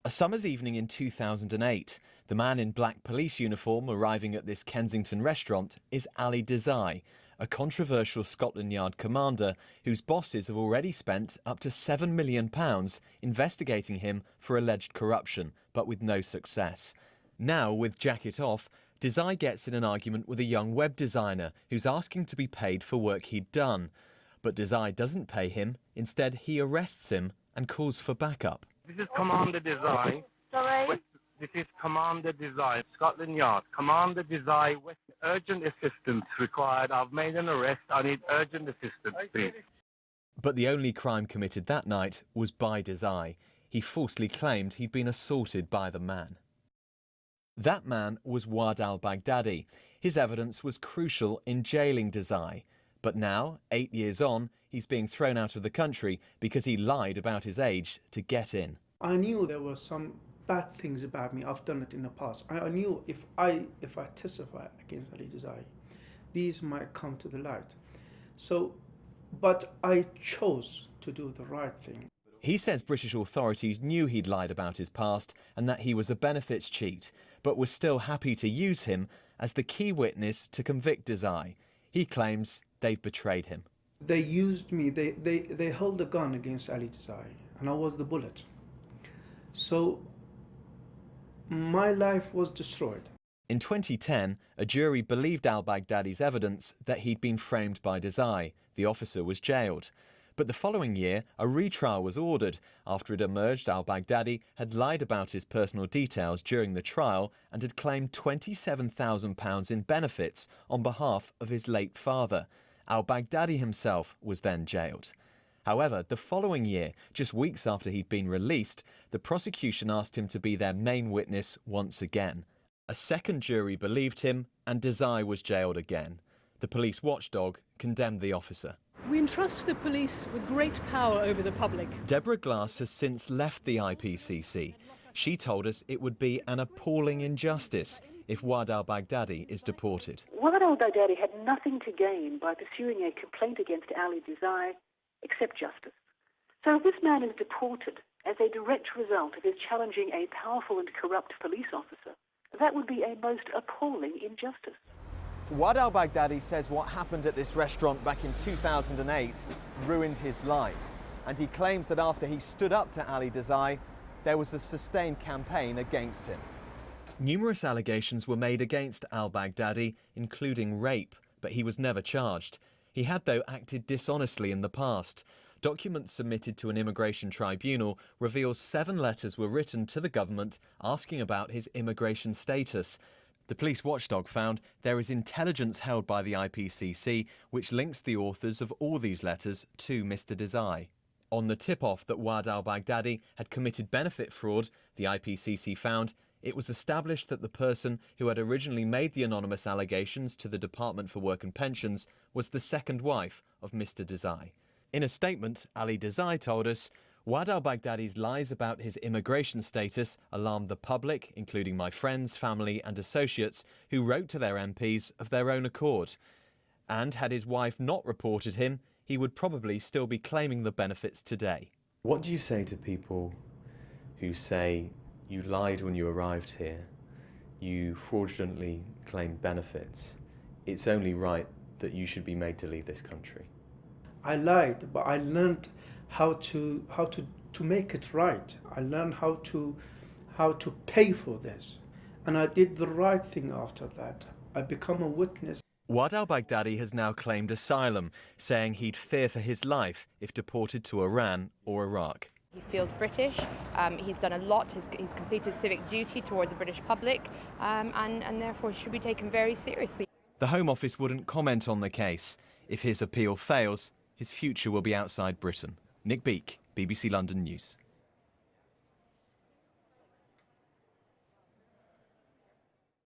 A summer's evening in 2008, the man in black police uniform arriving at this Kensington restaurant is Ali Dizaei, a controversial Scotland Yard commander whose bosses have already spent up to £7 million investigating him for alleged corruption, but with no success. Now, with jacket off, Dizaei gets in an argument with a young web designer who's asking to be paid for work he'd done. But Dizaei doesn't pay him. Instead, he arrests him and calls for backup. This is Commander Dizaei. Sorry? This is Commander Dizaei, Scotland Yard. Commander Dizaei, with urgent assistance required. I've made an arrest. I need urgent assistance, please. But the only crime committed that night was by Dizaei. He falsely claimed he'd been assaulted by the man. That man was Waad al-Baghdadi. His evidence was crucial in jailing Dizaei. But now, 8 years on, he's being thrown out of the country because he lied about his age to get in. I knew there were some bad things about me. I've done it in the past. I knew if I testify against Ali Dizaei, these might come to the light. But I chose to do the right thing. He says British authorities knew he'd lied about his past and that he was a benefits cheat, but were still happy to use him as the key witness to convict Dizaei. He claims they've betrayed him. They used me. They held a gun against Ali Dizaei, and I was the bullet. So my life was destroyed. In 2010, a jury believed al-Baghdadi's evidence that he'd been framed by Dizaei. The officer was jailed. But the following year, a retrial was ordered after it emerged al-Baghdadi had lied about his personal details during the trial and had claimed £27,000 in benefits on behalf of his late father. Al-Baghdadi himself was then jailed. However, the following year, just weeks after he'd been released, the prosecution asked him to be their main witness once again. A second jury believed him, and Dizaei was jailed again. The police watchdog condemned the officer. We entrust the police with great power over the public. Deborah Glass has since left the IPCC. She told us it would be an appalling injustice if Waad al-Baghdadi is deported. Waad al-Baghdadi had nothing to gain by pursuing a complaint against Ali Dizaei except justice. So if this man is deported as a direct result of his challenging a powerful and corrupt police officer, that would be a most appalling injustice. Waad al-Baghdadi says what happened at this restaurant back in 2008 ruined his life. And he claims that after he stood up to Ali Dizaei, there was a sustained campaign against him. Numerous allegations were made against al-Baghdadi, including rape, but he was never charged. He had, though, acted dishonestly in the past. Documents submitted to an immigration tribunal reveal 7 letters were written to the government asking about his immigration status. The police watchdog found there is intelligence held by the IPCC which links the authors of all these letters to Mr. Dizaei. On the tip-off that Waad al-Baghdadi had committed benefit fraud, the IPCC found it was established that the person who had originally made the anonymous allegations to the Department for Work and Pensions was the second wife of Mr. Dizaei. In a statement, Ali Dizaei told us, Waad al-Baghdadi's lies about his immigration status alarmed the public, including my friends, family and associates, who wrote to their MPs of their own accord. And had his wife not reported him, he would probably still be claiming the benefits today. What do you say to people who say you lied when you arrived here, you fraudulently claimed benefits, it's only right that you should be made to leave this country? I lied, but I learned how to make it right. I learned how to pay for this, and I did the right thing after that. I become a witness. Waad al-Baghdadi has now claimed asylum, saying he'd fear for his life if deported to Iran or Iraq. He feels British, he's done a lot, he's completed civic duty towards the British public, and therefore should be taken very seriously. The Home Office wouldn't comment on the case. If his appeal fails, his future will be outside Britain. Beake, BBC London News.